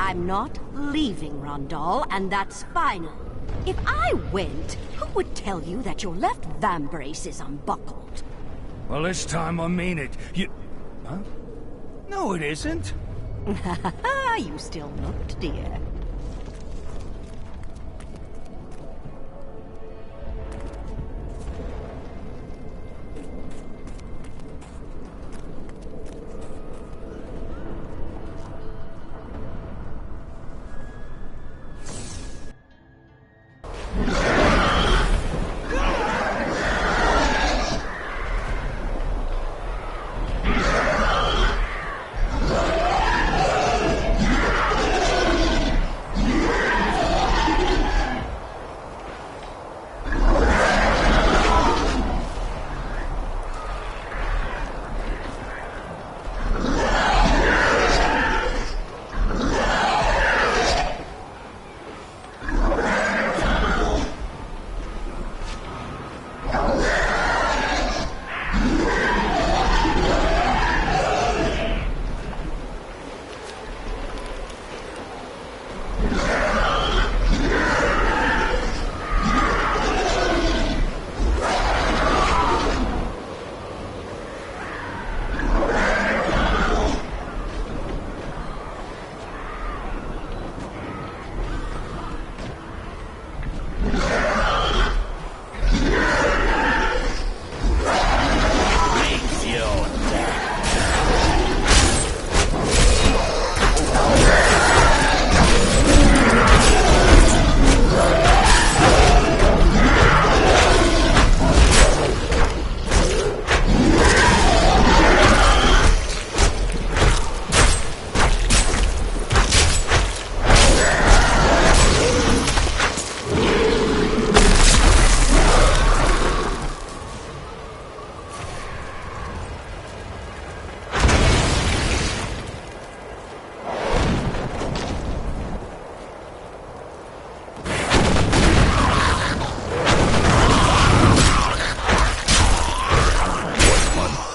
I'm not leaving, Rondal, and that's final. If I went, who would tell you that your left vambrace is unbuckled? Well, this time I mean it. You... Huh? No, it isn't. You still looked, dear.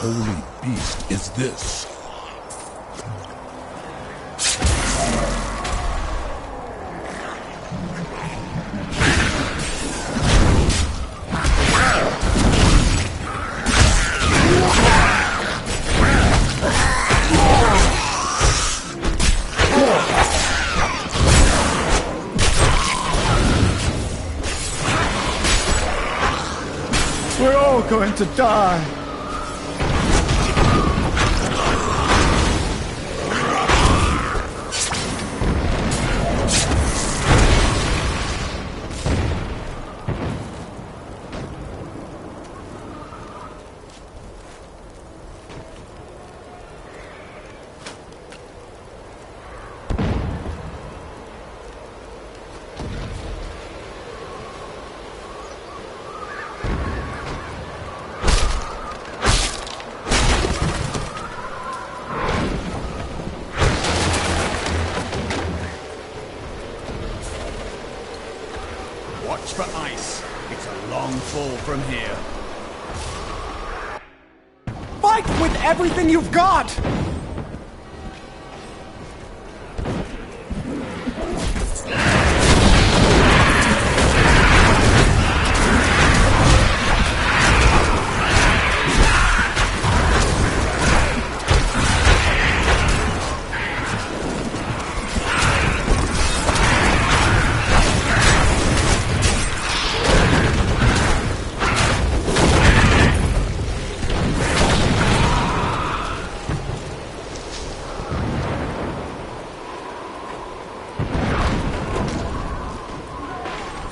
holy beast is this? We're all going to die. Watch for ice. It's a long fall from here. Fight with everything you've got!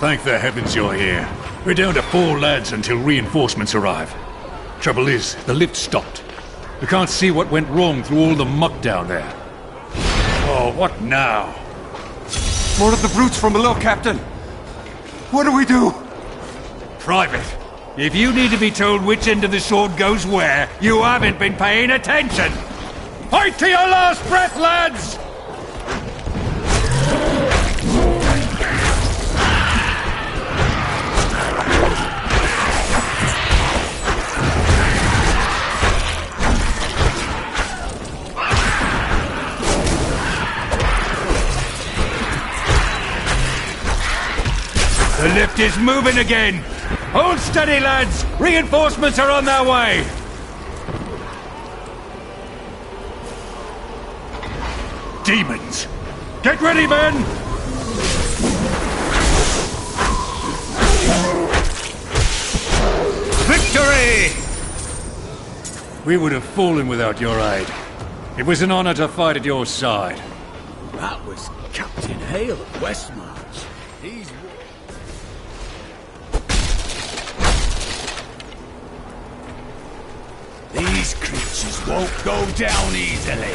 Thank the heavens you're here. We're down to 4 lads until reinforcements arrive. Trouble is, the lift stopped. We can't see what went wrong through all the muck down there. Oh, what now? More of the brutes from below, Captain. What do we do? Private, if you need to be told which end of the sword goes where, you haven't been paying attention! Fight to your last breath, lads! lift is moving again! Hold steady, lads! Reinforcements are on their way! Demons! Get ready, men! Victory! We would have fallen without your aid. It was an honor to fight at your side. That was Captain Hale of Westmarch. These creatures won't go down easily.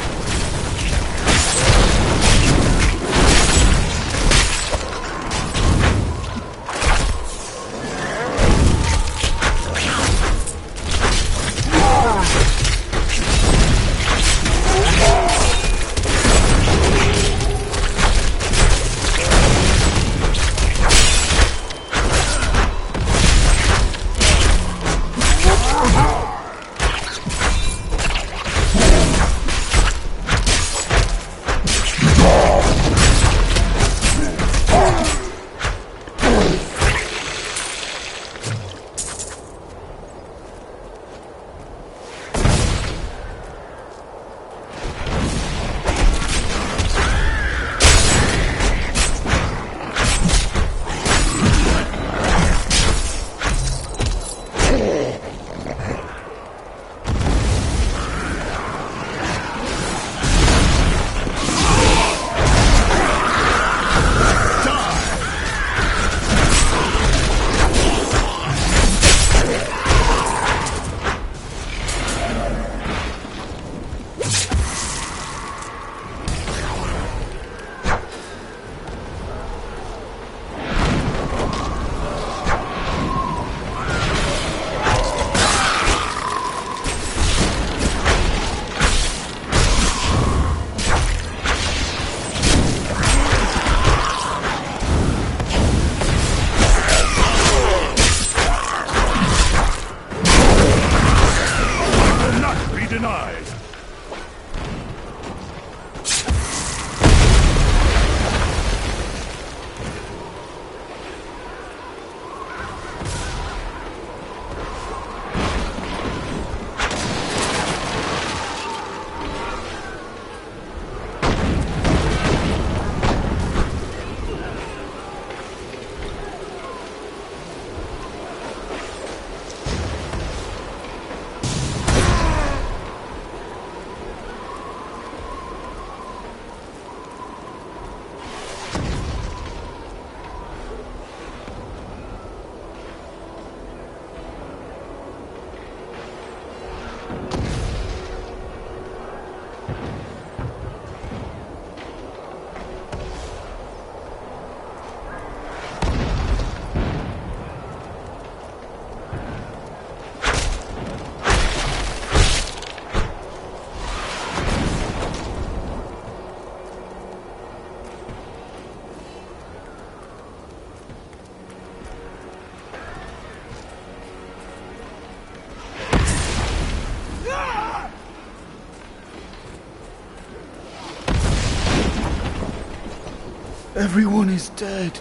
Everyone is dead.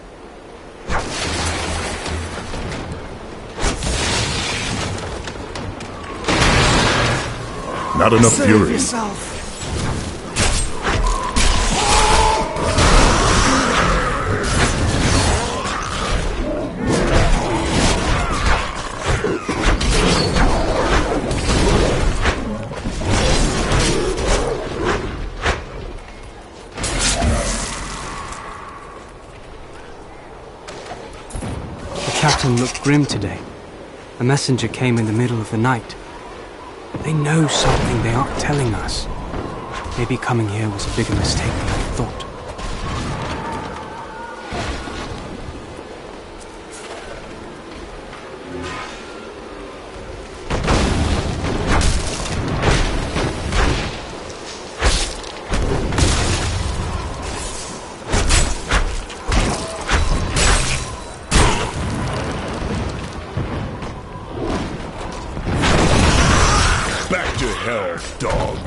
Not enough Save fury. yourself. The captain looked grim today. A messenger came in the middle of the night. They know something they aren't telling us. Maybe coming here was a bigger mistake than I thought. Back to hell, dog.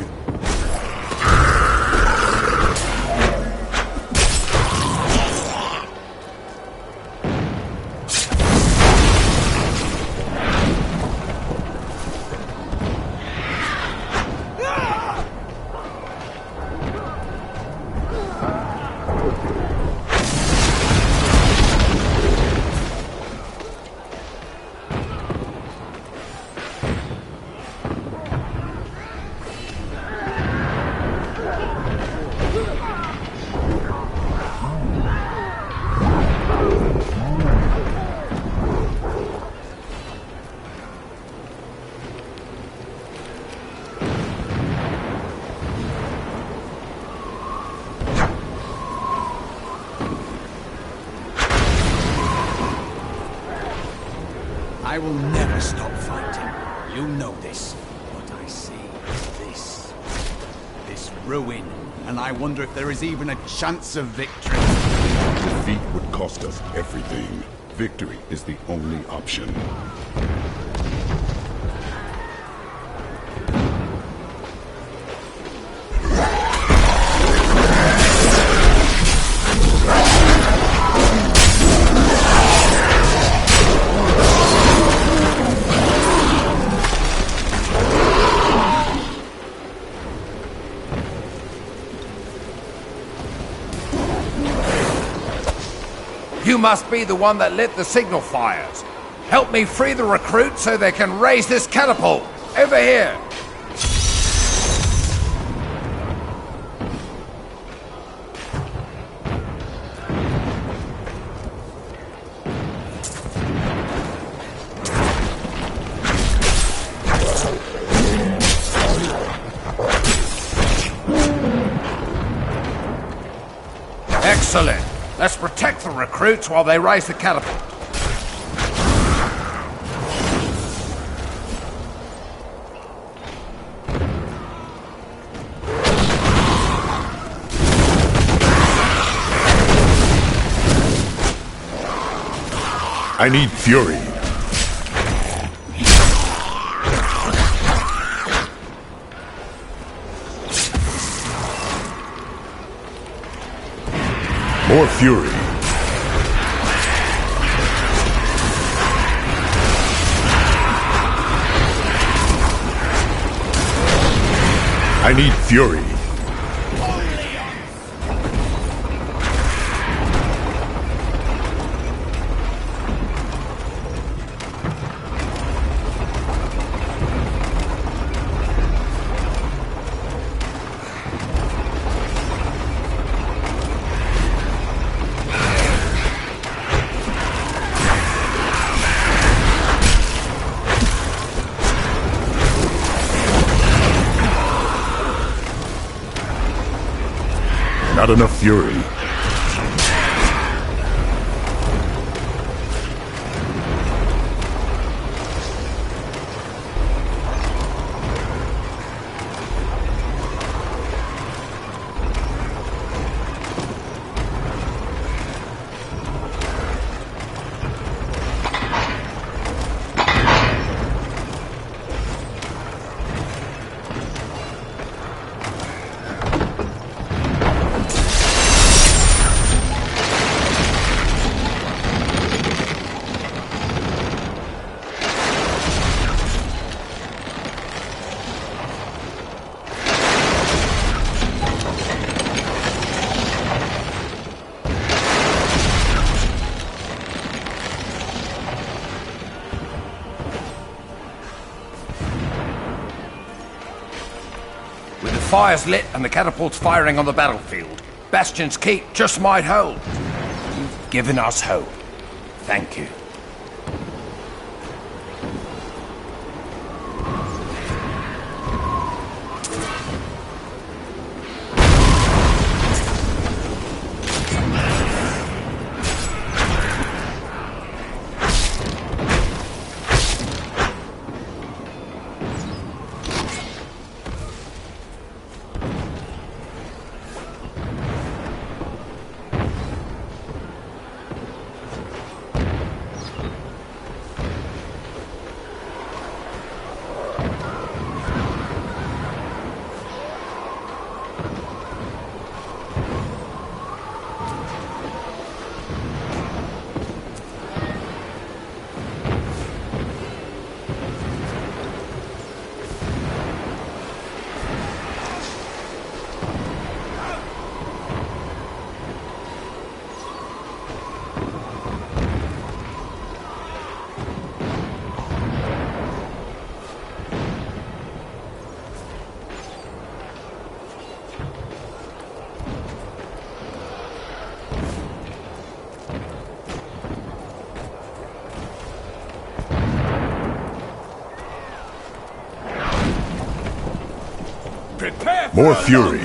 I will never stop fighting. You know this. But I see this ruin, and I wonder if there is even a chance of victory. Defeat would cost us everything. Victory is the only option. You must be the one that lit the signal fires. Help me free the recruits so they can raise this catapult. Over here. Excellent. Let's protect the recruits while they raise the catapult. I need fury. More fury. I need fury. Not enough fury. Fire's lit and the catapult's firing on the battlefield. Bastion's keep just might hold. You've given us hope. Thank you. More fury.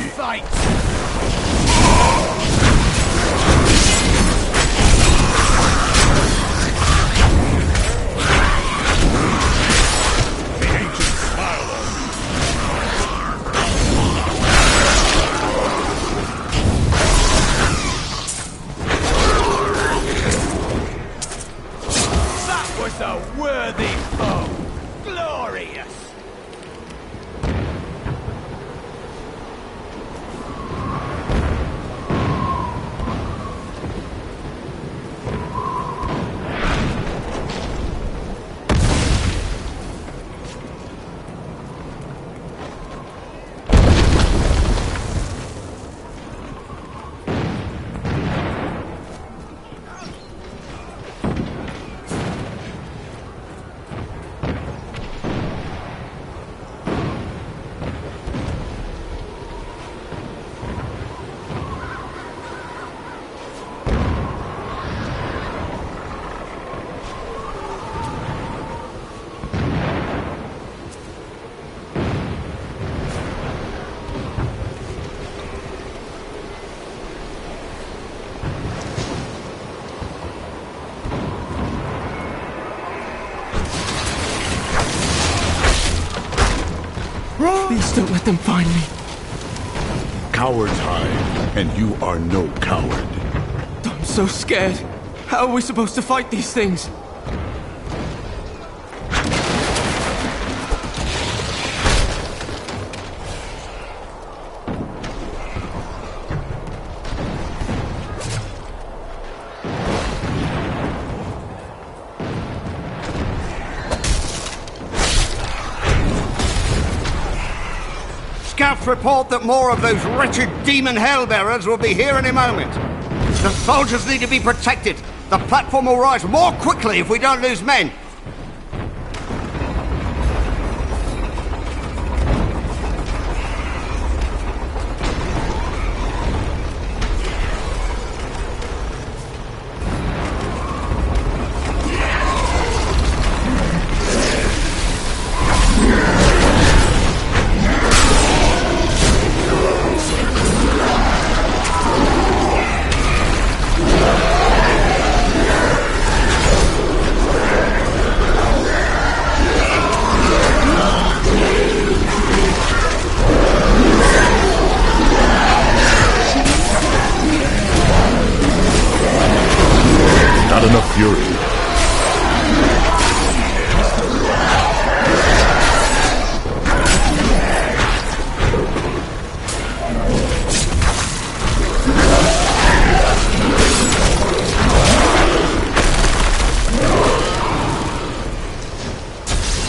Run! Please don't let them find me. Cowards hide, and you are no coward. I'm so scared. How are we supposed to fight these things? Scouts report that more of those wretched demon hellbearers will be here any moment. The soldiers need to be protected. The platform will rise more quickly if we don't lose men. Not enough fury.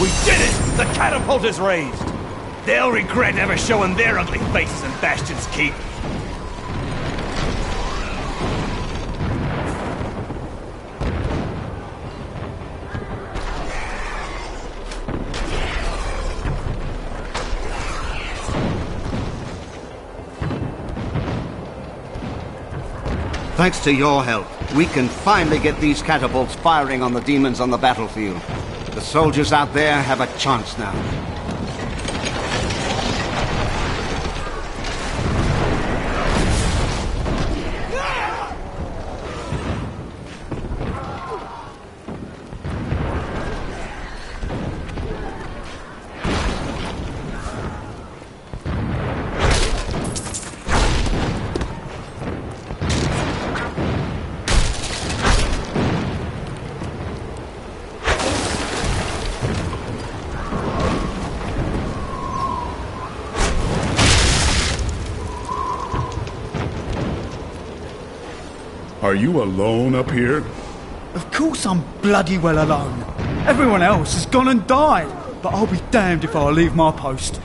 We did it! The catapult is raised! They'll regret ever showing their ugly faces in Bastion's Keep. Thanks to your help, we can finally get these catapults firing on the demons on the battlefield. The soldiers out there have a chance now. Are you alone up here? Of course I'm bloody well alone. Everyone else has gone and died. But I'll be damned if I'll leave my post.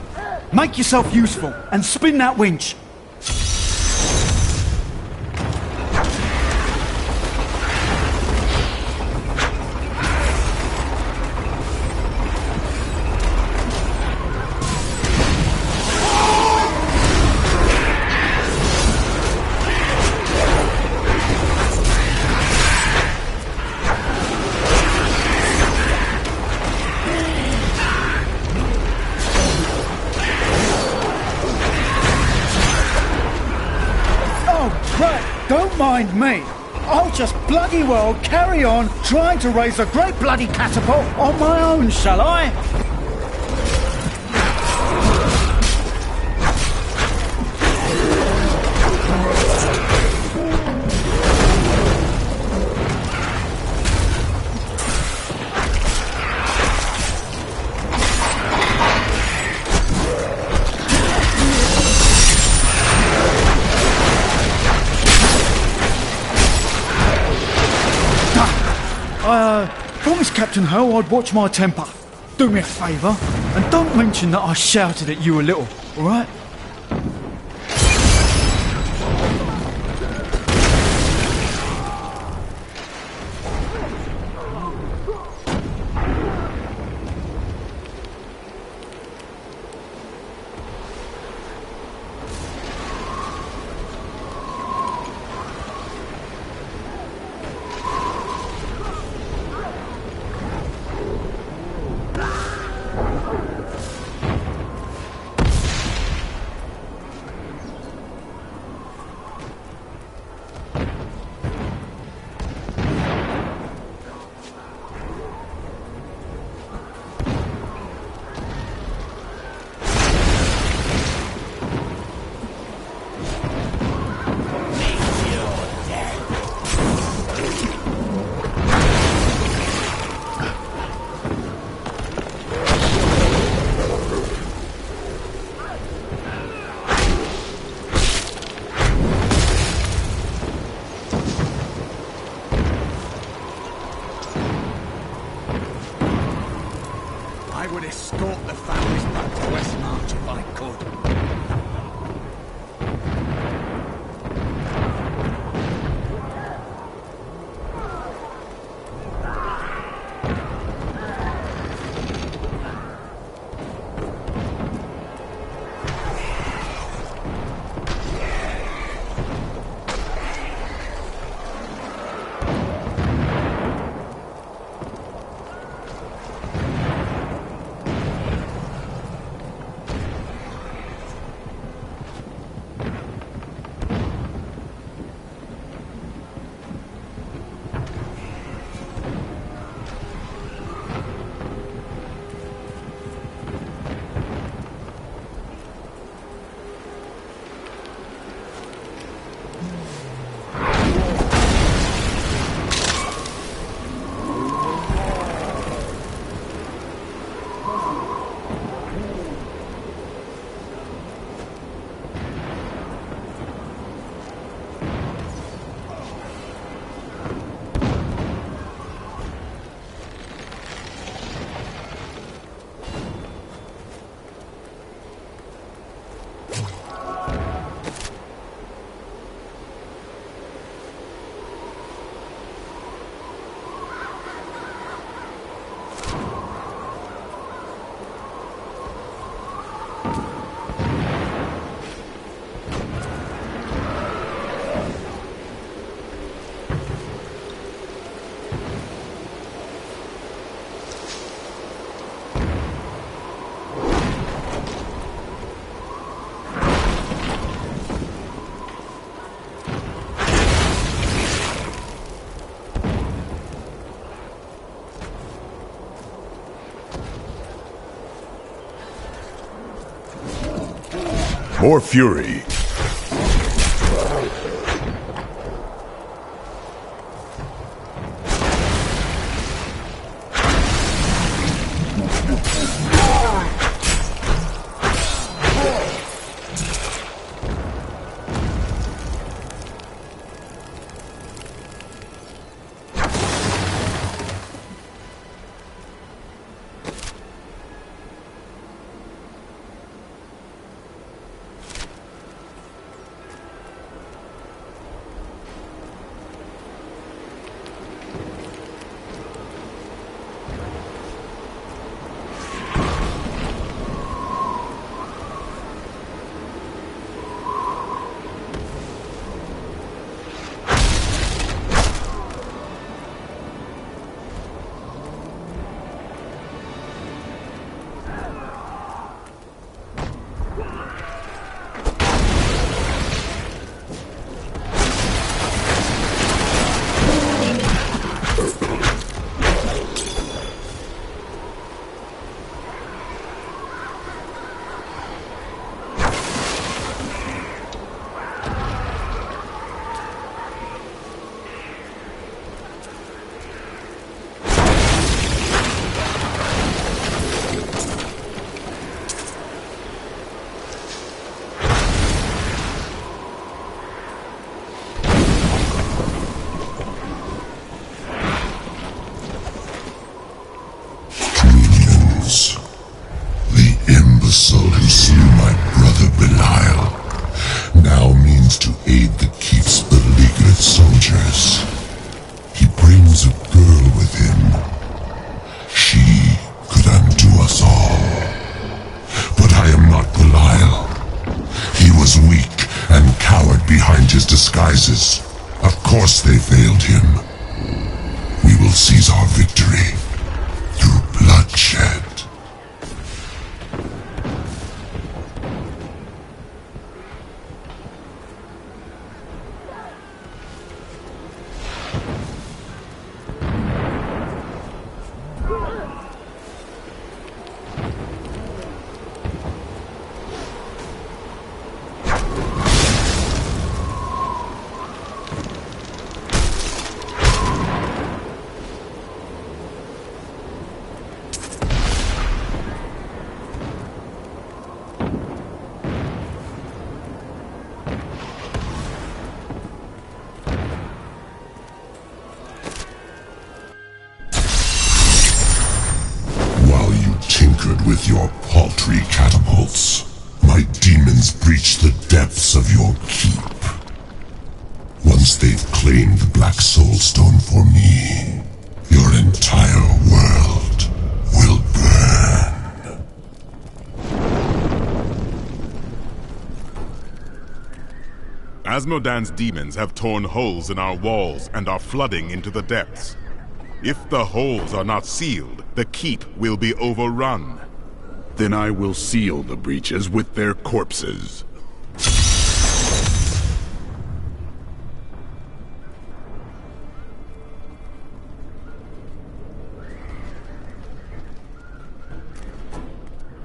Make yourself useful and spin that winch. Don't mind me. I'll just bloody well carry on trying to raise a great bloody catapult on my own, shall I? Promised Captain Ho I'd watch my temper. Do me a favour, and don't mention that I shouted at you a little, alright? More fury. Disguises. Of course they failed him. We will seize our victory through bloodshed. With your paltry catapults, my demons breach the depths of your keep. Once they've claimed the Black Soul Stone for me, your entire world will burn. Asmodan's demons have torn holes in our walls and are flooding into the depths. If the holes are not sealed, the keep will be overrun. Then I will seal the breaches with their corpses.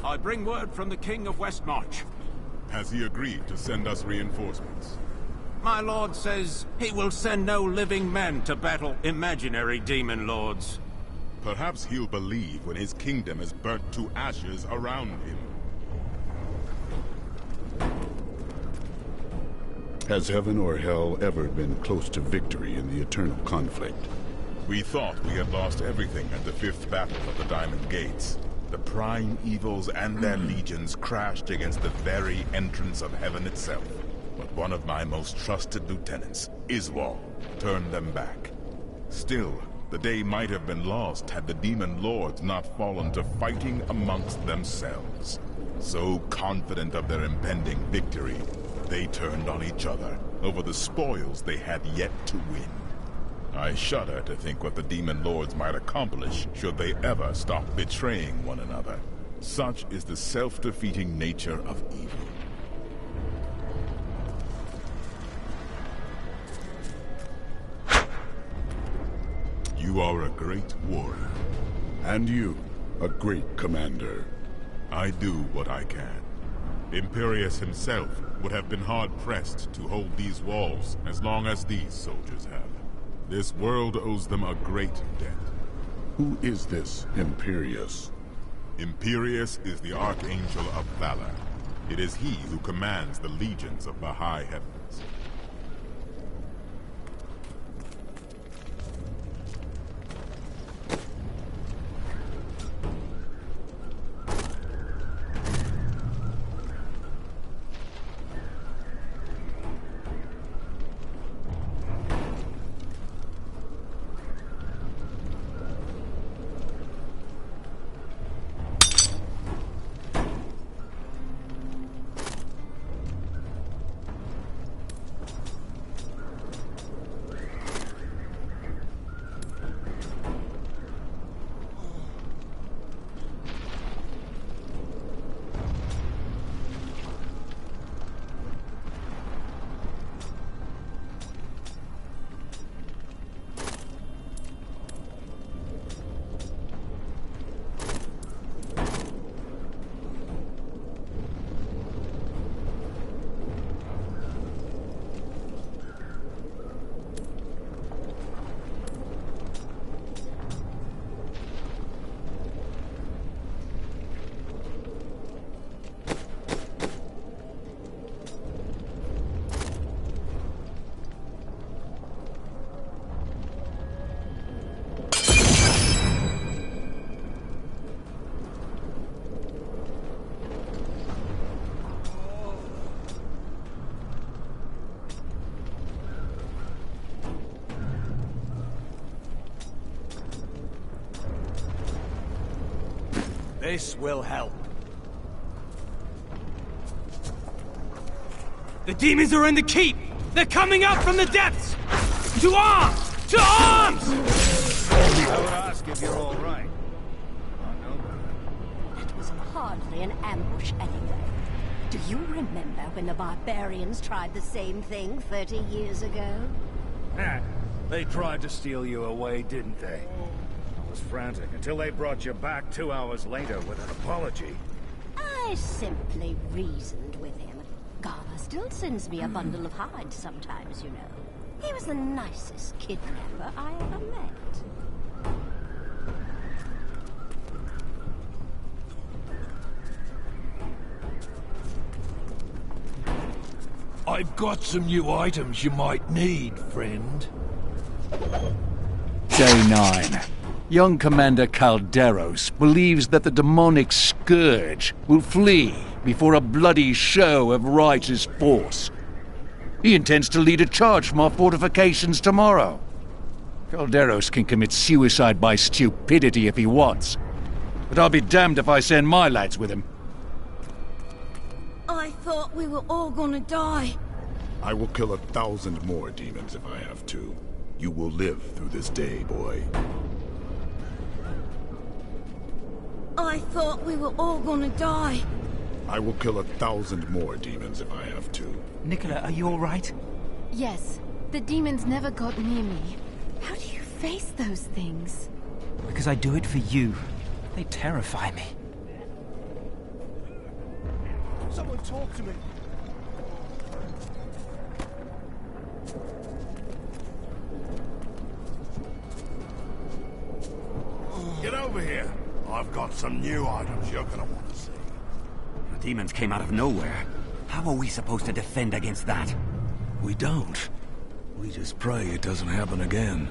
I bring word from the King of Westmarch. Has he agreed to send us reinforcements? My lord says he will send no living men to battle imaginary demon lords. Perhaps he'll believe when his kingdom is burnt to ashes around him. Has heaven or hell ever been close to victory in the eternal conflict? We thought we had lost everything at the 5th battle of the Diamond Gates. The prime evils and their legions crashed against the very entrance of heaven itself. But one of my most trusted lieutenants, Iswal, turned them back. Still, the day might have been lost had the demon lords not fallen to fighting amongst themselves. So confident of their impending victory, they turned on each other over the spoils they had yet to win. I shudder to think what the demon lords might accomplish should they ever stop betraying one another. Such is the self-defeating nature of evil. You are a great warrior. And you, a great commander. I do what I can. Imperius himself would have been hard-pressed to hold these walls as long as these soldiers have. This world owes them a great debt. Who is this Imperius? Imperius is the Archangel of Valor. It is he who commands the legions of the high heavens. This will help. The demons are in the keep! They're coming up from the depths! To arms! To arms! I would ask if you're all right. I know better. It was hardly an ambush anyway. Do you remember when the barbarians tried the same thing 30 years ago? They tried to steal you away, didn't they? I was frantic until they brought you back 2 hours later with an apology. I simply reasoned with him. Garber still sends me a bundle of hides sometimes, you know. He was the nicest kidnapper I ever met. I've got some new items you might need, friend. Day 9. Young Commander Calderos believes that the demonic scourge will flee before a bloody show of righteous force. He intends to lead a charge from our fortifications tomorrow. Calderos can commit suicide by stupidity if he wants, but I'll be damned if I send my lads with him. I thought we were all gonna die. I will kill 1,000 more demons if I have to. You will live through this day, boy. I thought we were all gonna die. I will kill 1,000 more demons if I have to. Nicola, are you all right? Yes. The demons never got near me. How do you face those things? Because I do it for you. They terrify me. Someone talk to me. Get over here. I've got some new items you're gonna want to see. The demons came out of nowhere. How are we supposed to defend against that? We don't. We just pray it doesn't happen again.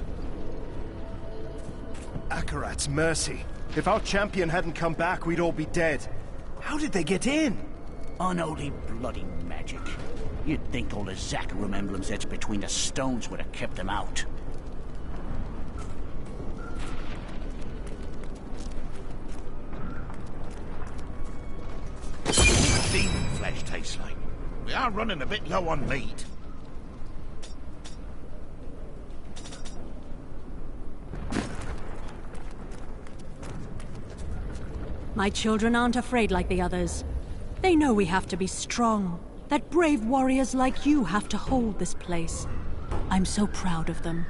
Akarat's mercy. If our champion hadn't come back, we'd all be dead. How did they get in? Unholy bloody magic. You'd think all the Zakarum emblems etched between the stones would have kept them out. Demon flesh tastes like. We are running a bit low on meat. My children aren't afraid like the others. They know we have to be strong. That brave warriors like you have to hold this place. I'm so proud of them.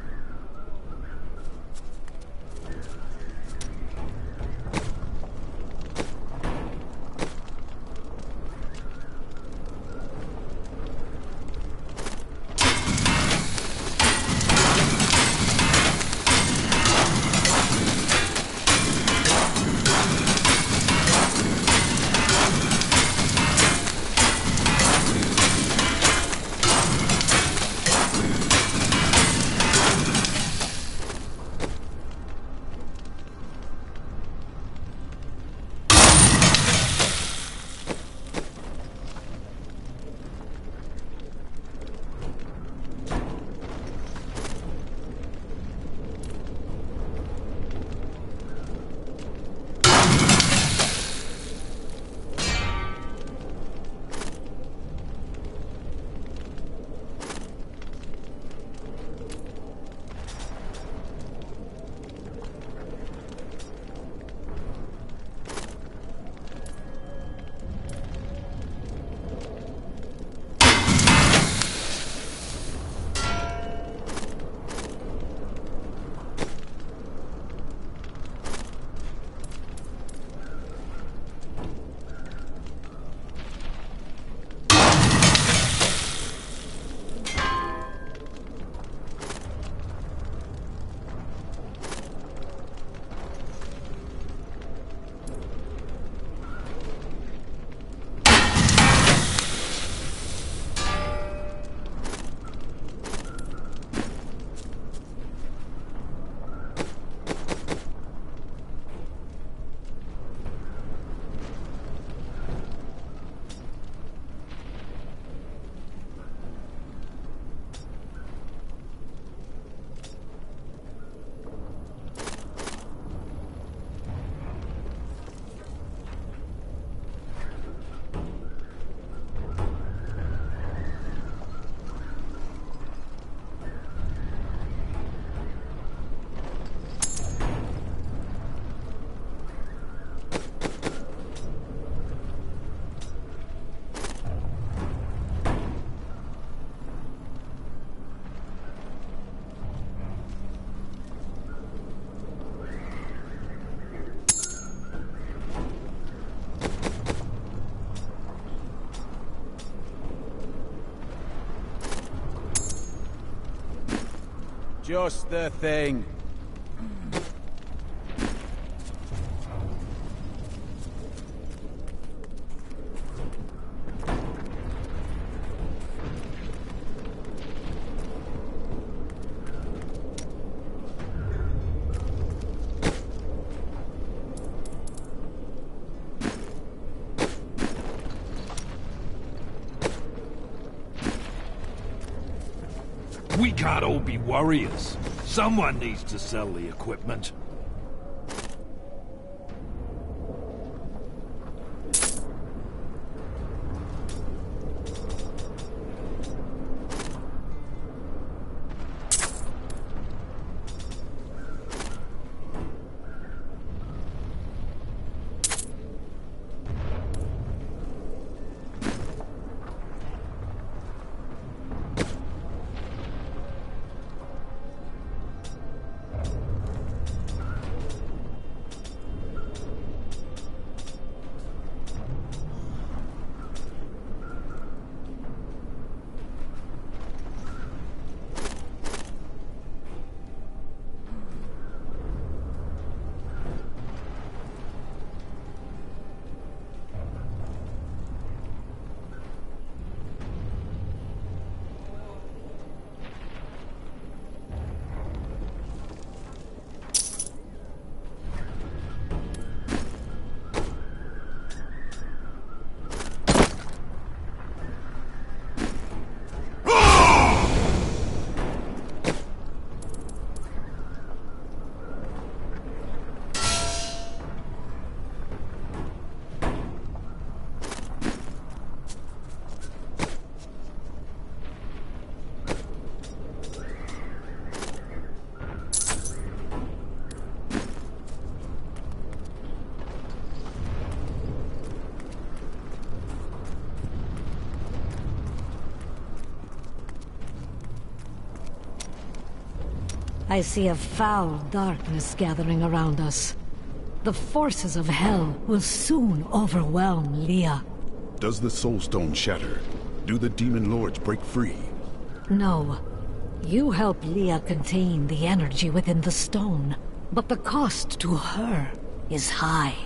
Just the thing. We can't all be warriors. Someone needs to sell the equipment. I see a foul darkness gathering around us. The forces of hell will soon overwhelm Leah. Does the Soul Stone shatter? Do the Demon Lords break free? No. You help Leah contain the energy within the stone, but the cost to her is high.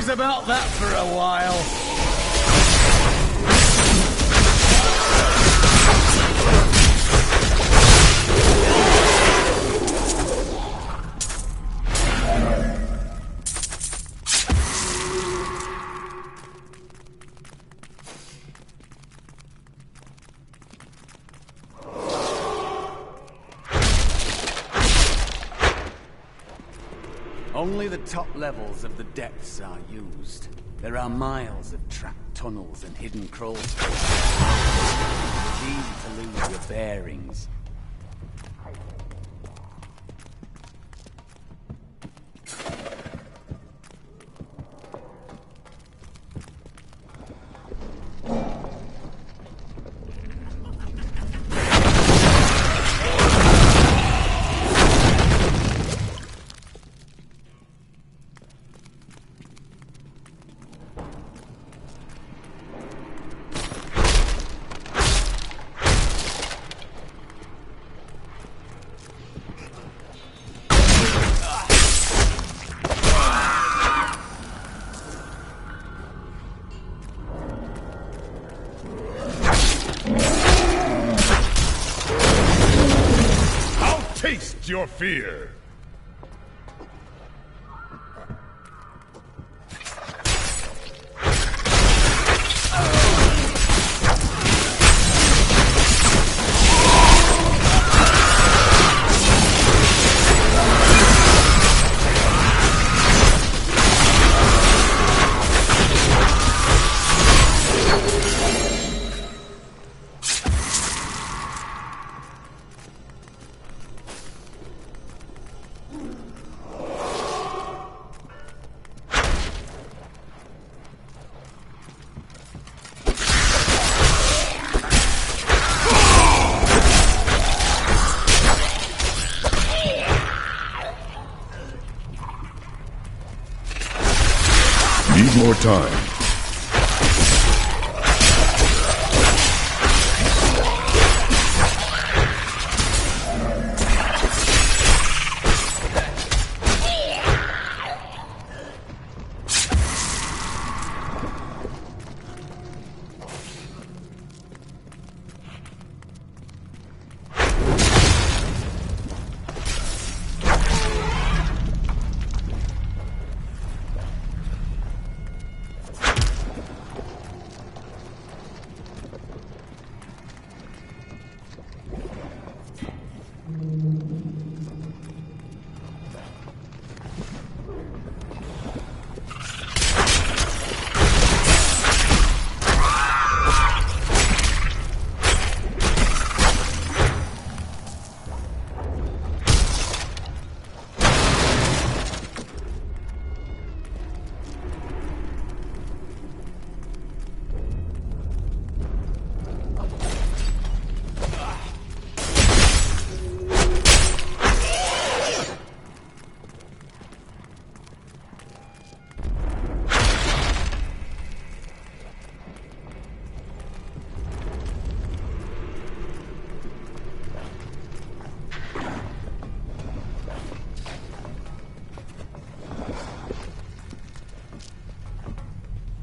About that for a while. Only the top levels of the depths are used. There are miles of trapped tunnels and hidden crawl spaces. It's easy to lose your bearings. eased your fear. Need more time.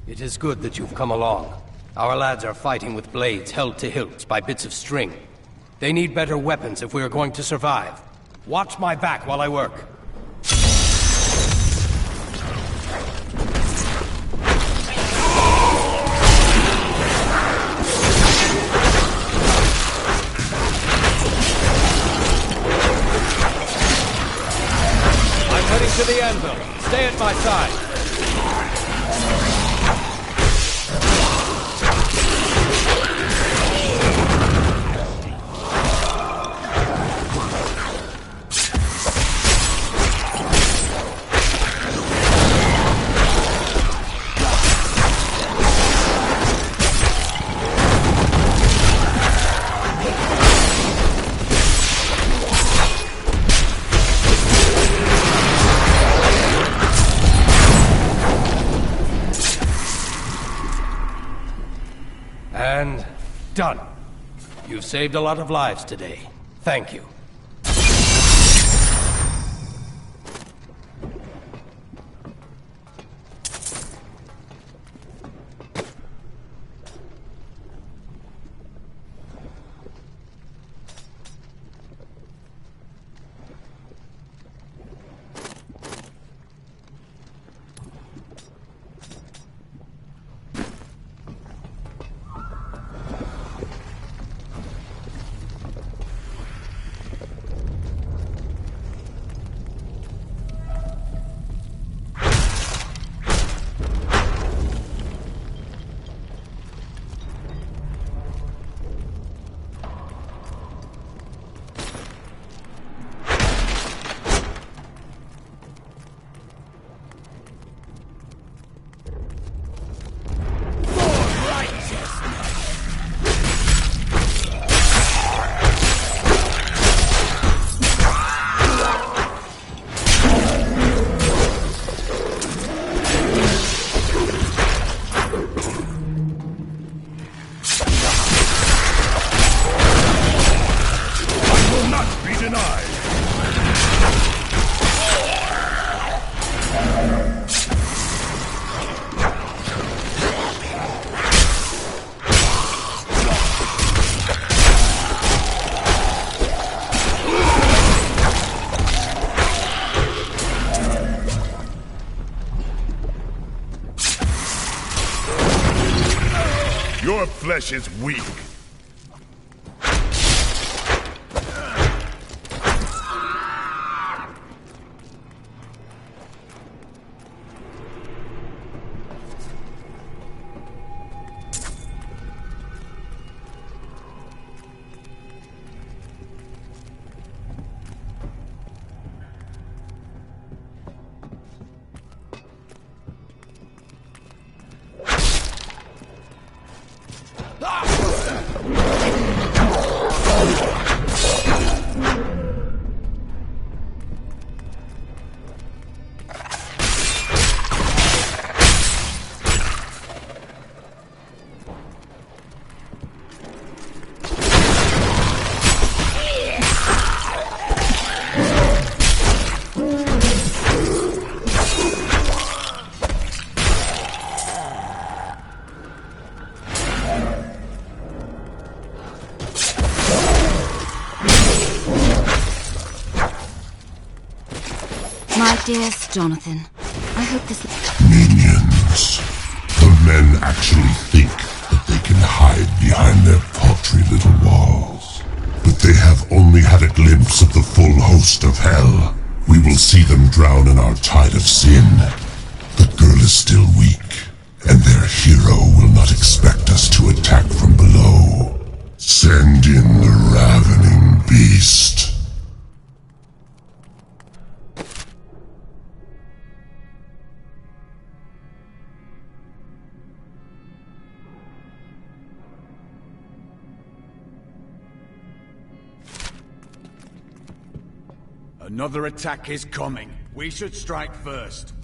It is good that you've come along. Our lads are fighting with blades held to hilts by bits of string. They need better weapons if we are going to survive. Watch my back while I work. I'm heading to the anvil. Stay at my side. And done. You've saved a lot of lives today. Thank you. flesh is weak. My dearest Jonathan, I hope this... Minions. The men actually think that they can hide behind their paltry little walls. But they have only had a glimpse of the full host of hell. We will see them drown in our tide of sin. The girl is still weak, and their hero will not expect us to attack from below. Send in the ravening beast. Another attack is coming. We should strike first.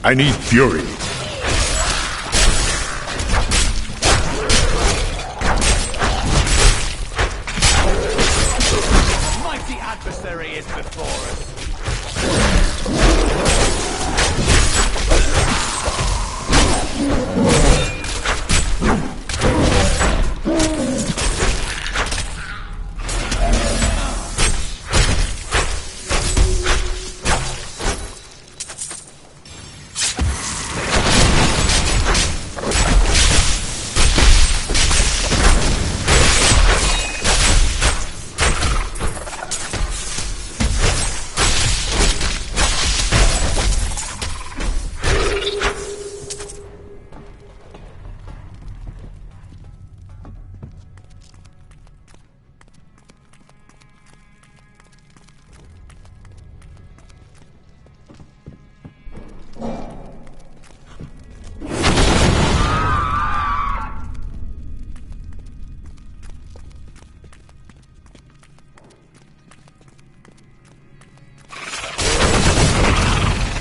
I need fury. A mighty adversary is before us.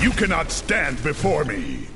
You cannot stand before me!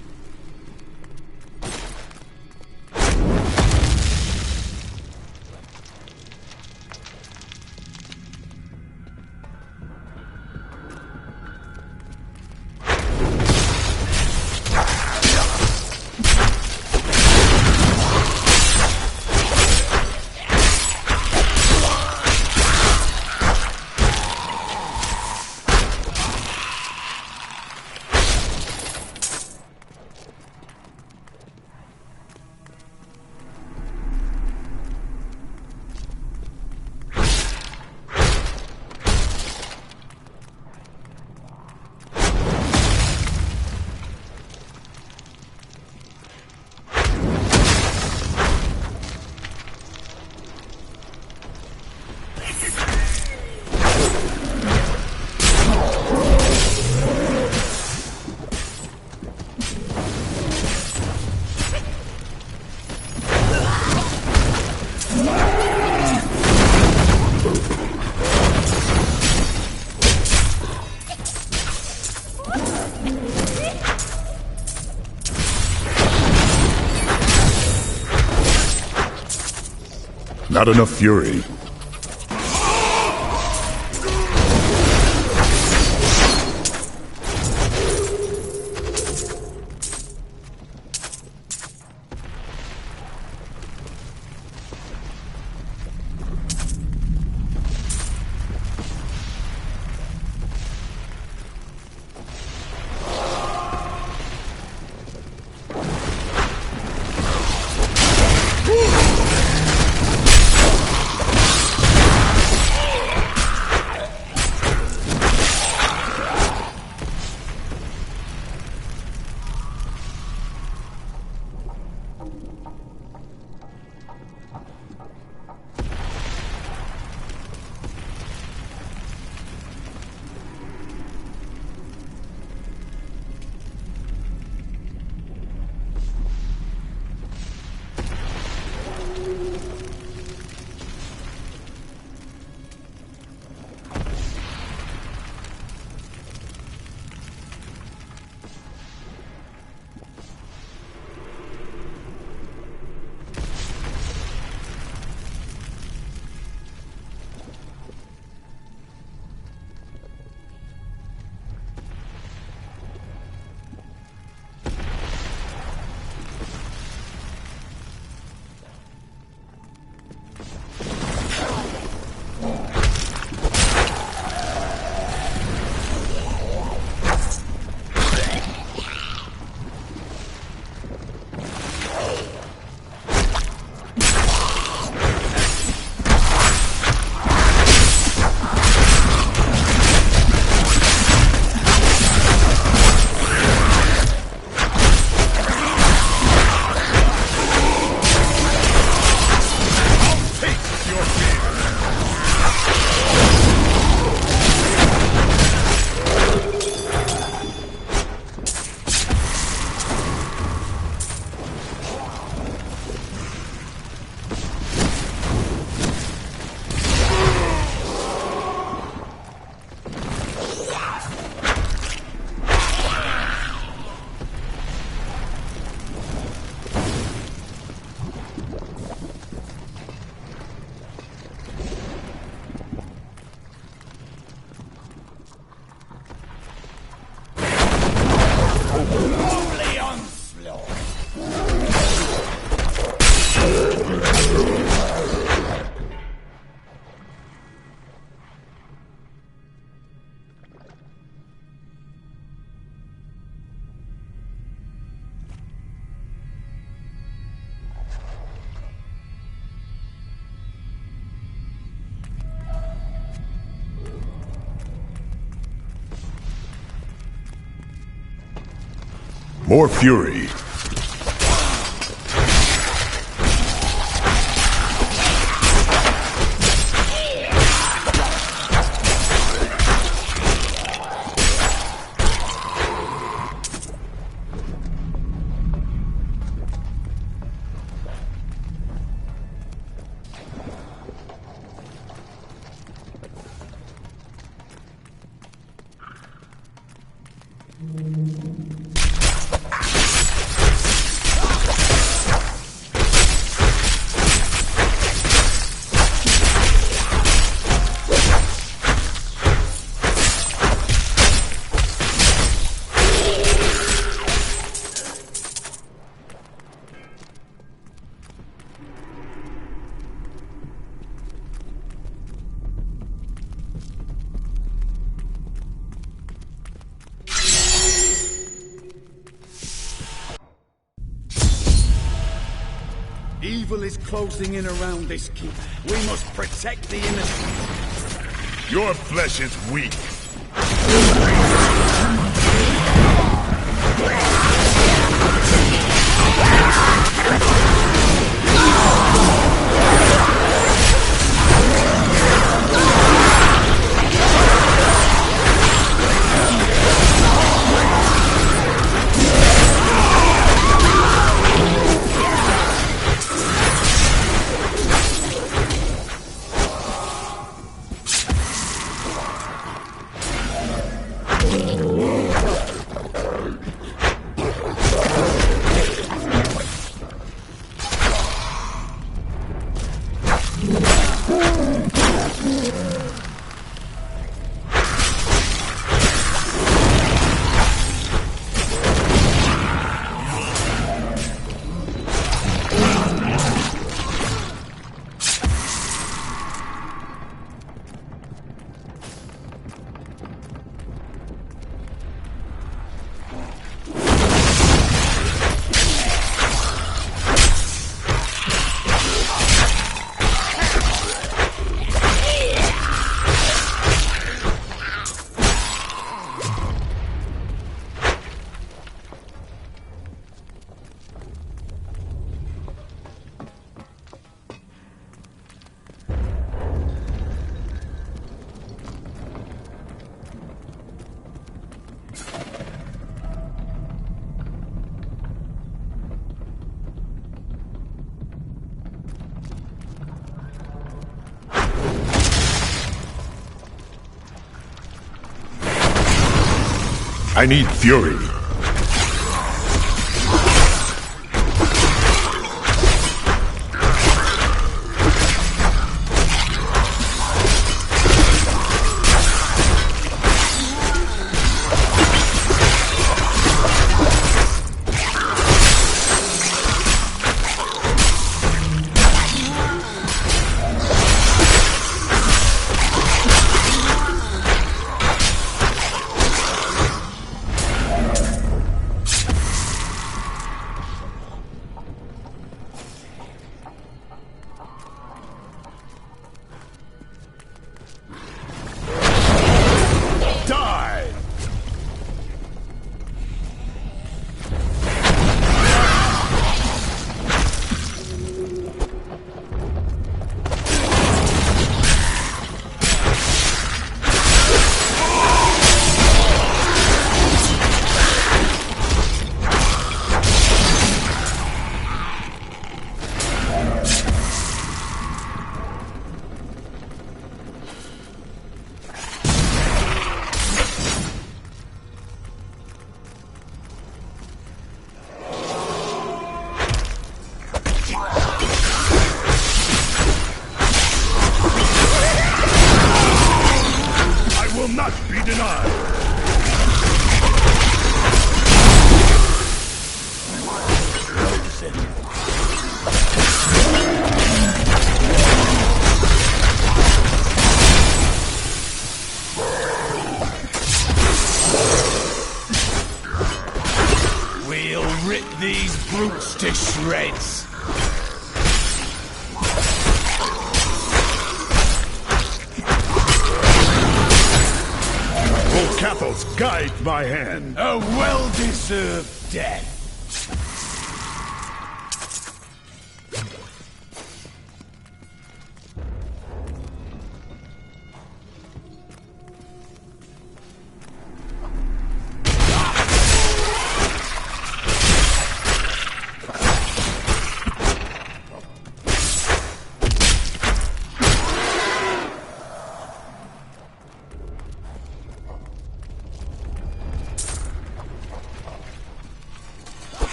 Not enough fury. More fury. Evil is closing in around this keep. We must protect the innocent. Your flesh is weak. I need fury. To shreds. O Cathos, guide my hand. A well-deserved death.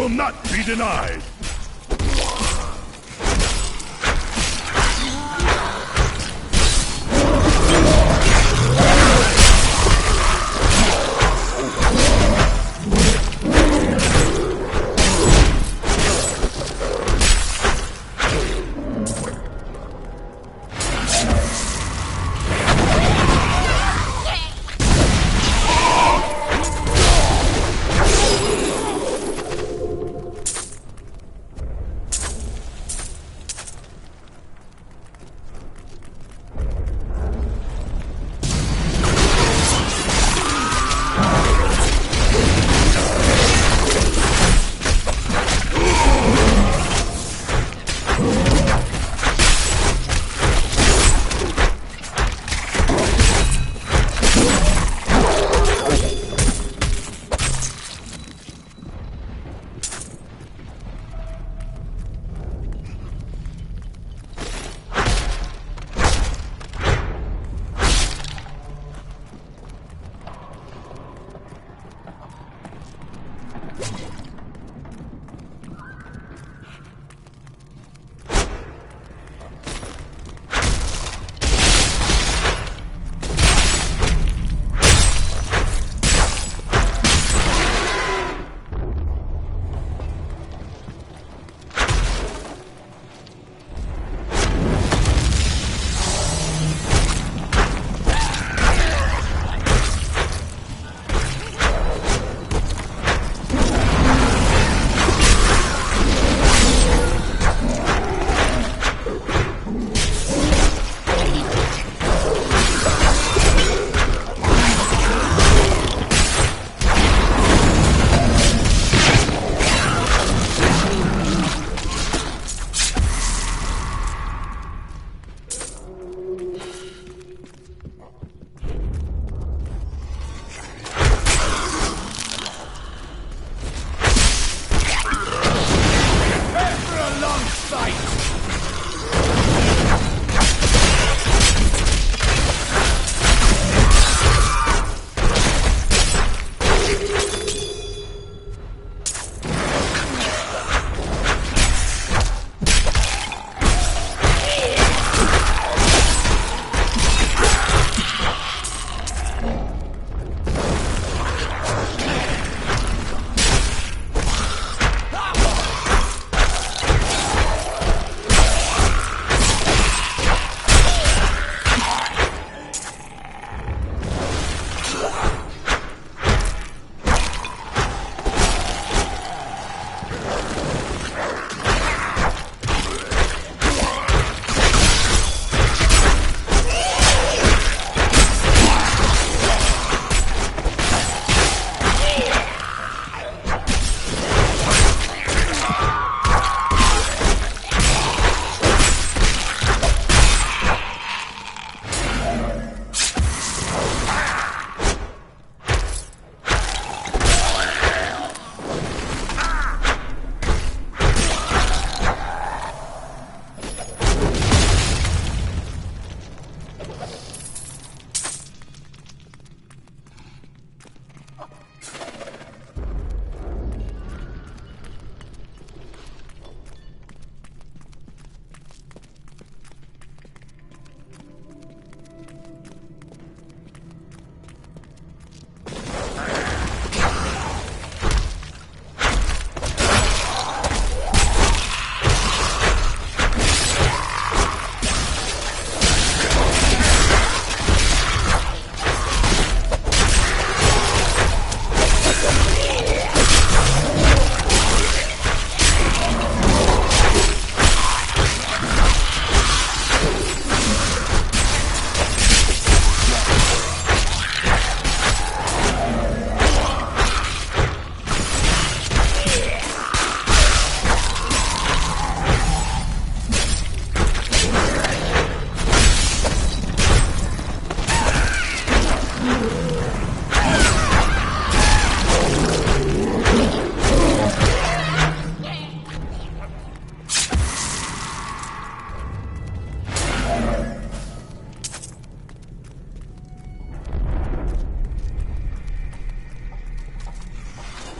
will not be denied.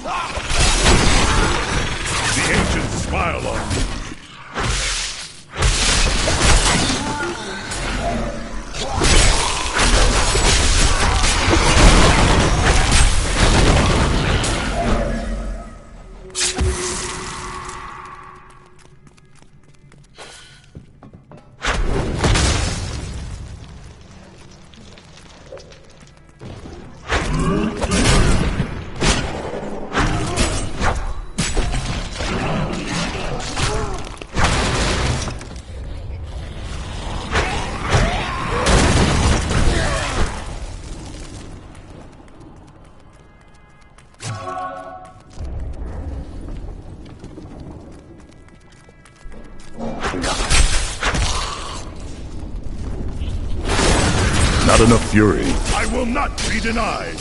The ancients smile on me. Not enough fury. I will not be denied!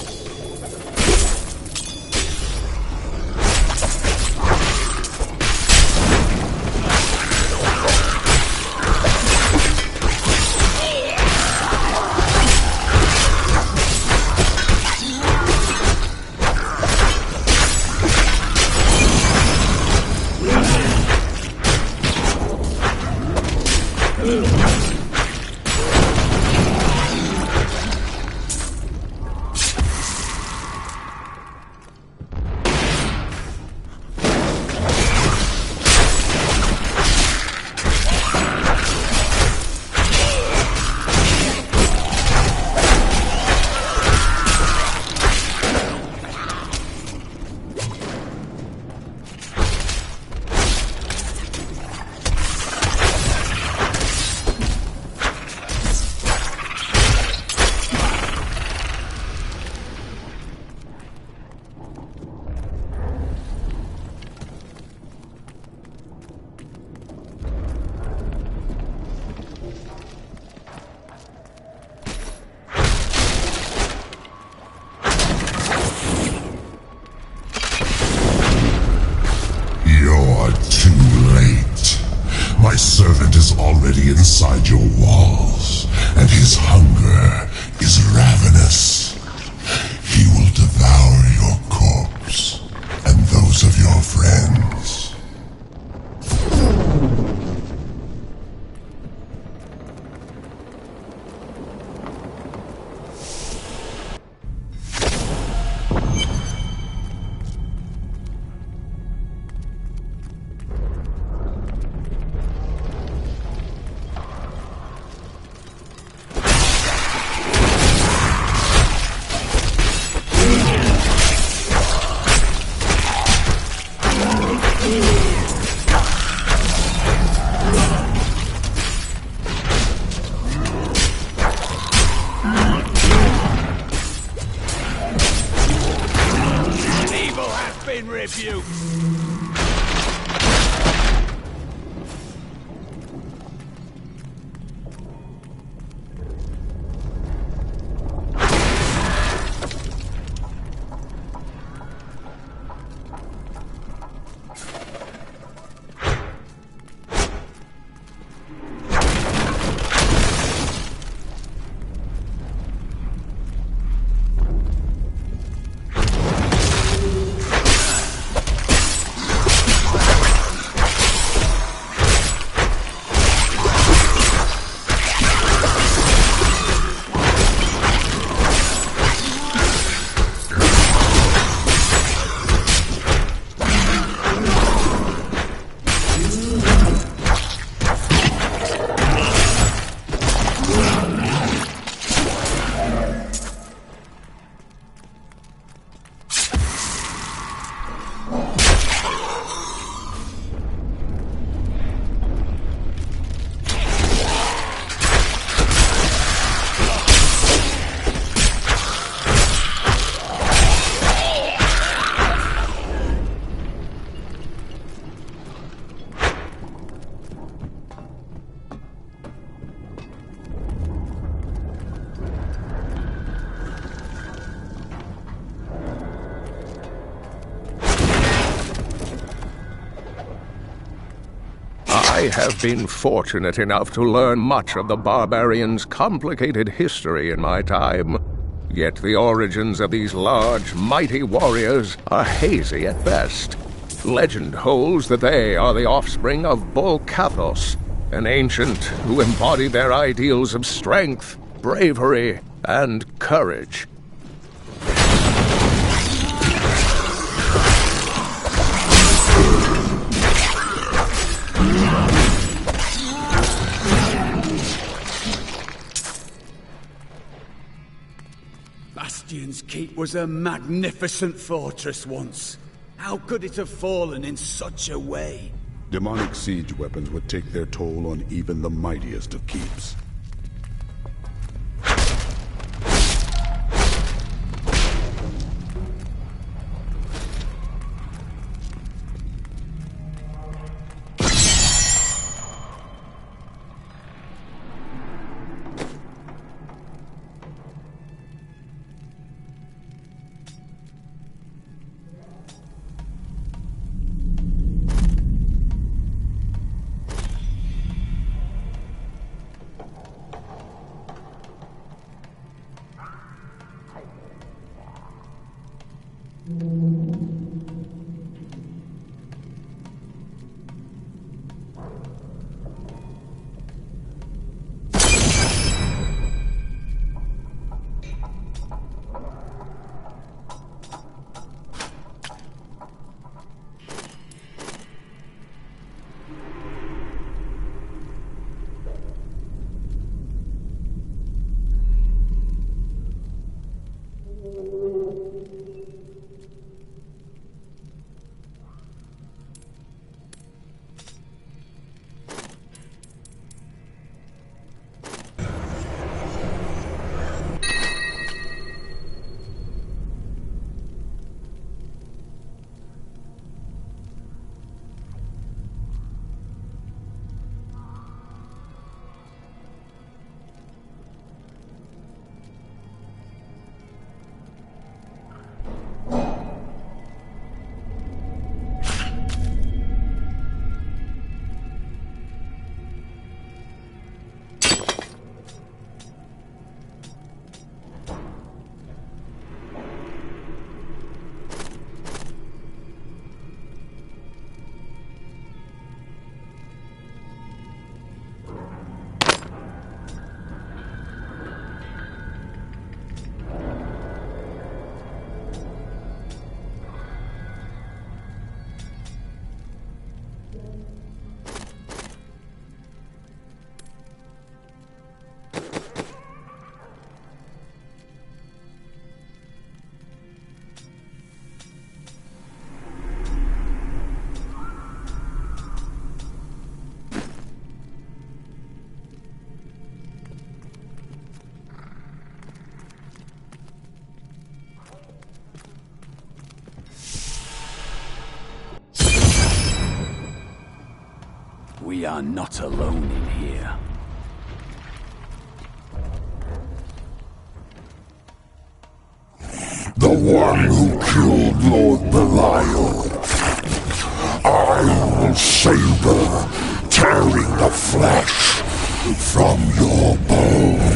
My servant is already inside your walls, and his hunger is ravenous. He will devour your corpse, and those of your friends. Rebuked. I have been fortunate enough to learn much of the barbarians' complicated history in my time. Yet the origins of these large, mighty warriors are hazy at best. Legend holds that they are the offspring of Bull Kathos, an ancient who embodied their ideals of strength, bravery, and courage. Bastion's Keep was a magnificent fortress once. How could it have fallen in such a way? Demonic siege weapons would take their toll on even the mightiest of keeps. We are not alone in here. The one who killed Lord Belial. I will savor, tearing the flesh from your bones.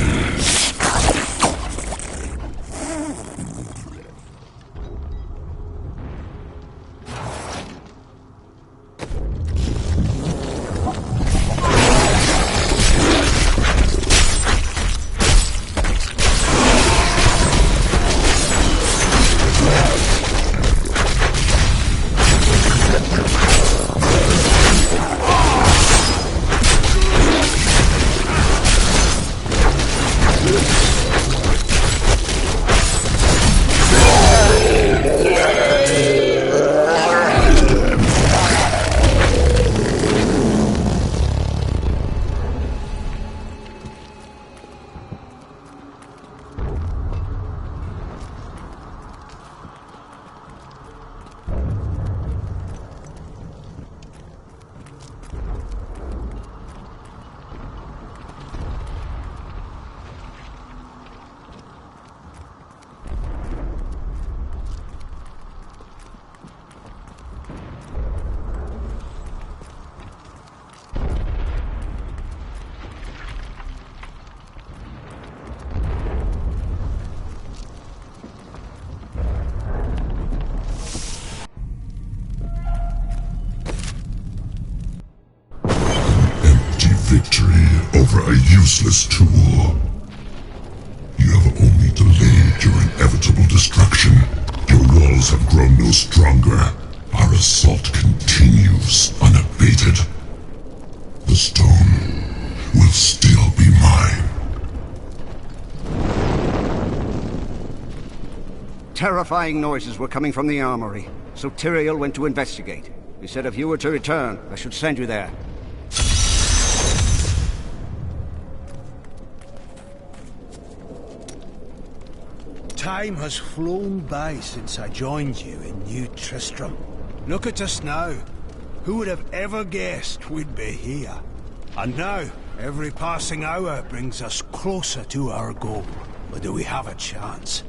useless tool. You have only delayed your inevitable destruction. Your walls have grown no stronger. Our assault continues unabated. The stone will still be mine. Terrifying noises were coming from the armory, so Tyrael went to investigate. He said if you were to return, I should send you there. Time has flown by since I joined you in New Tristram. Look at us now. Who would have ever guessed we'd be here? And now, every passing hour brings us closer to our goal. But do we have a chance?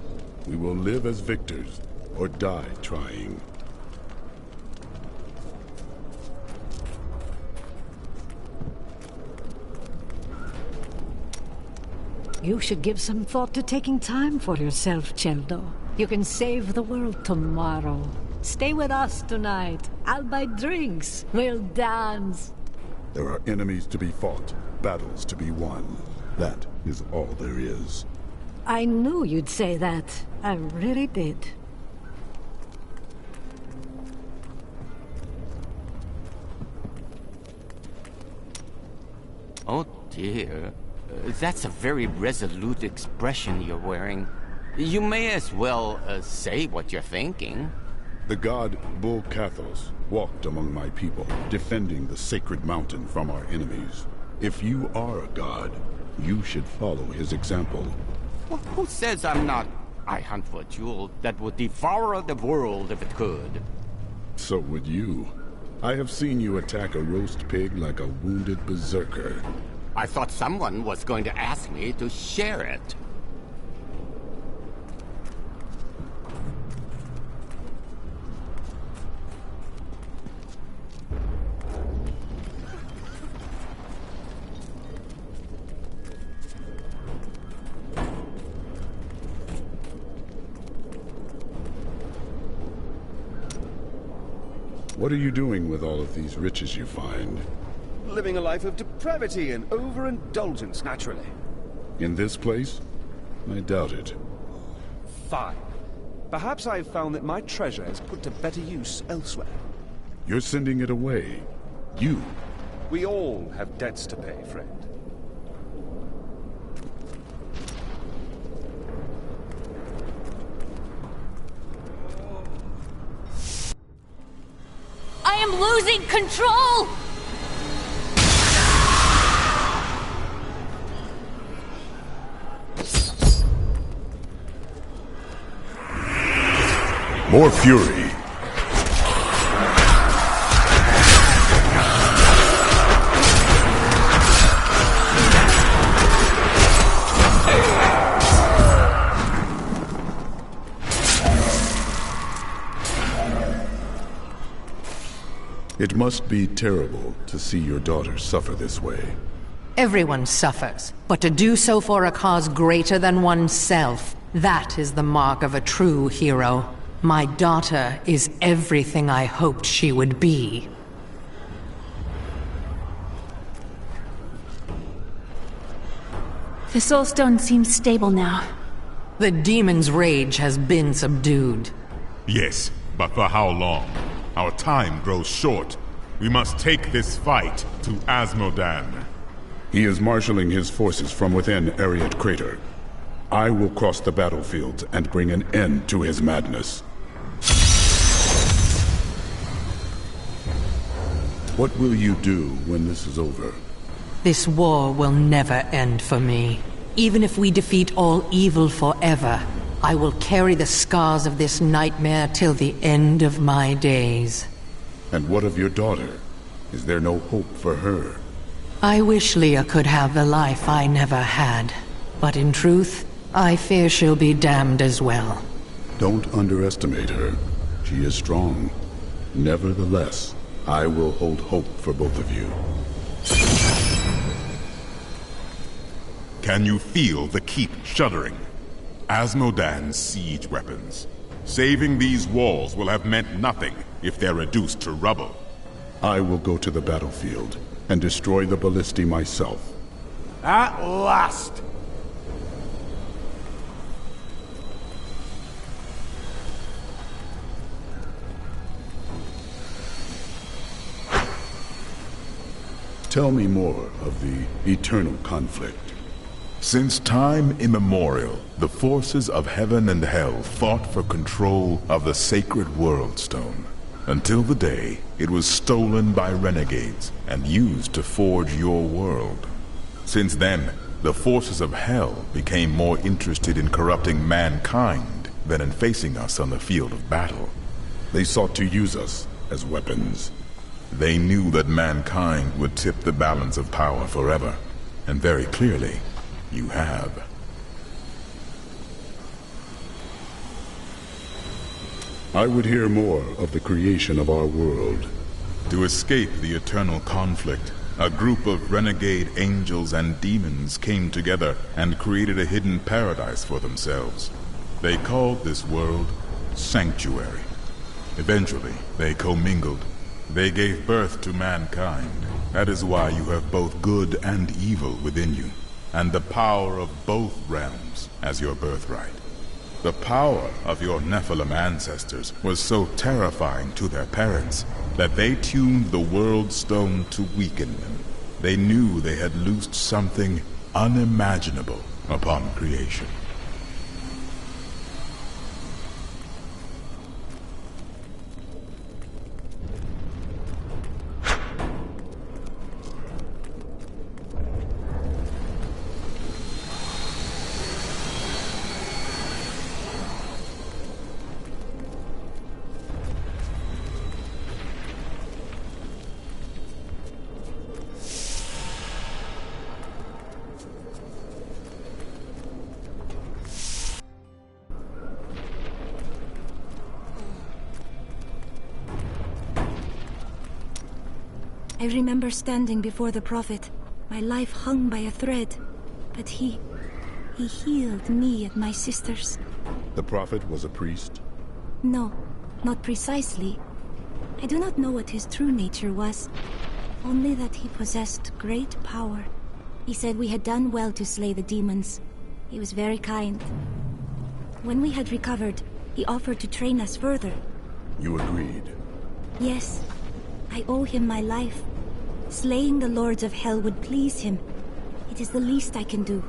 We will live as victors, or die trying. You should give some thought to taking time for yourself, Cheldo. You can save the world tomorrow. Stay with us tonight. I'll buy drinks. We'll dance. There are enemies to be fought, battles to be won. That is all there is. I knew you'd say that. I really did. Oh dear. That's a very resolute expression you're wearing. You may as well say what you're thinking. The god Bull Kathos walked among my people, defending the sacred mountain from our enemies. If you are a god, you should follow his example. Well, who says I'm not? I hunt for a jewel that would devour the world if it could. So would you. I have seen you attack a roast pig like a wounded berserker. I thought someone was going to ask me to share it. What are you doing with all of these riches you find? Living a life of depravity and overindulgence, naturally. In this place? I doubt it. Fine. Perhaps I've found that my treasure is put to better use elsewhere. You're sending it away. You. We all have debts to pay, friend. I am losing control! More fury. It must be terrible to see your daughter suffer this way. Everyone suffers, but to do so for a cause greater than oneself, that is the mark of a true hero. My daughter is everything I hoped she would be. The Soulstone seems stable now. The demon's rage has been subdued. Yes, but for how long? Our time grows short. We must take this fight to Asmodan. He is marshaling his forces from within Ariat Crater. I will cross the battlefield and bring an end to his madness. What will you do when this is over? This war will never end for me. Even if we defeat all evil forever, I will carry the scars of this nightmare till the end of my days. And what of your daughter? Is there no hope for her? I wish Leah could have the life I never had. But in truth, I fear she'll be damned as well. Don't underestimate her. She is strong. Nevertheless, I will hold hope for both of you. Can you feel the keep shuddering? Asmodan's siege weapons. Saving these walls will have meant nothing if they're reduced to rubble. I will go to the battlefield and destroy the ballistae myself. At last! Tell me more of the eternal conflict. Since time immemorial, the forces of heaven and hell fought for control of the sacred World Stone, until the day it was stolen by renegades and used to forge your world. Since then, the forces of hell became more interested in corrupting mankind than in facing us on the field of battle. They sought to use us as weapons. They knew that mankind would tip the balance of power forever, and very clearly, you have. I would hear more of the creation of our world. To escape the eternal conflict, a group of renegade angels and demons came together and created a hidden paradise for themselves. They called this world Sanctuary. Eventually, they commingled. They gave birth to mankind. That is why you have both good and evil within you, and the power of both realms as your birthright. The power of your Nephilim ancestors was so terrifying to their parents that they tuned the World Stone to weaken them. They knew they had loosed something unimaginable upon creation. I remember standing before the Prophet, my life hung by a thread, but he healed me and my sisters. The Prophet was a priest? No, not precisely. I do not know what his true nature was, only that he possessed great power. He said we had done well to slay the demons. He was very kind. When we had recovered, he offered to train us further. You agreed? Yes. I owe him my life. Slaying the Lords of Hell would please him. It is the least I can do.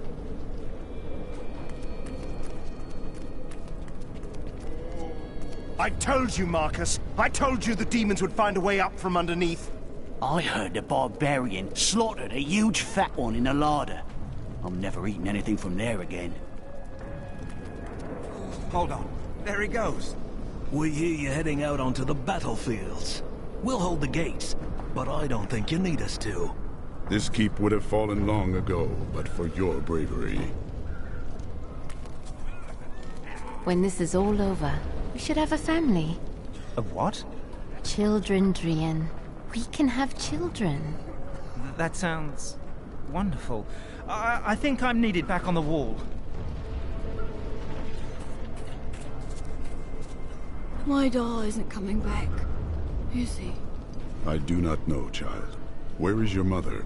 I told you, Marcus. I told you the demons would find a way up from underneath. I heard the barbarian slaughtered a huge fat one in a larder. I'm never eating anything from there again. Hold on. There he goes. We hear you heading out onto the battlefields. We'll hold the gates, but I don't think you need us to. This keep would have fallen long ago, but for your bravery. When this is all over, we should have a family. A what? Children, Drian. We can have children. That sounds wonderful. I think I'm needed back on the wall. My doll isn't coming back, is he? I do not know, child. Where is your mother?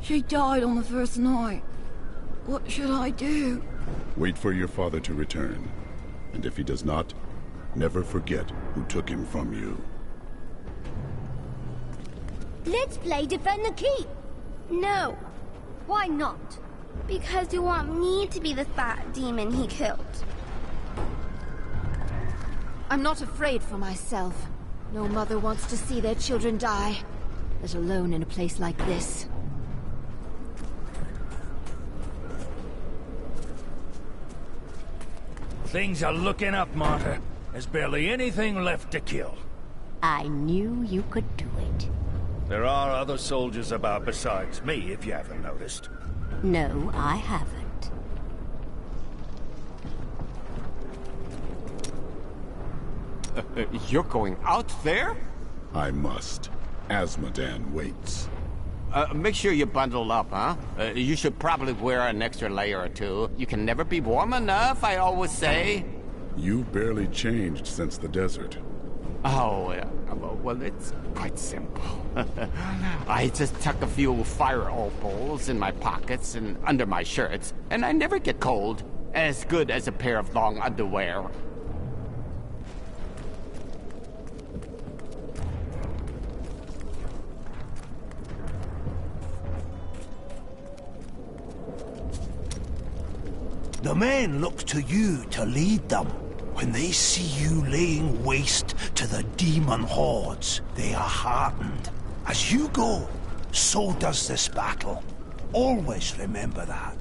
She died on the first night. What should I do? Wait for your father to return. And if he does not, never forget who took him from you. Let's play Defend the Keep. No. Why not? Because you want me to be the fat demon he killed. I'm not afraid for myself. No mother wants to see their children die, let alone in a place like this. Things are looking up, Martyr. There's barely anything left to kill. I knew you could do it. There are other soldiers about besides me, if you haven't noticed. No, I haven't. You're going out there? I must. Asmodan waits. Make sure you bundle up, huh? You should probably wear an extra layer or two. You can never be warm enough, I always say. You've barely changed since the desert. Oh, well, it's quite simple. I just tuck a few fire opals in my pockets and under my shirts, and I never get cold. As good as a pair of long underwear. The men look to you to lead them. When they see you laying waste to the demon hordes, they are heartened. As you go, so does this battle. Always remember that.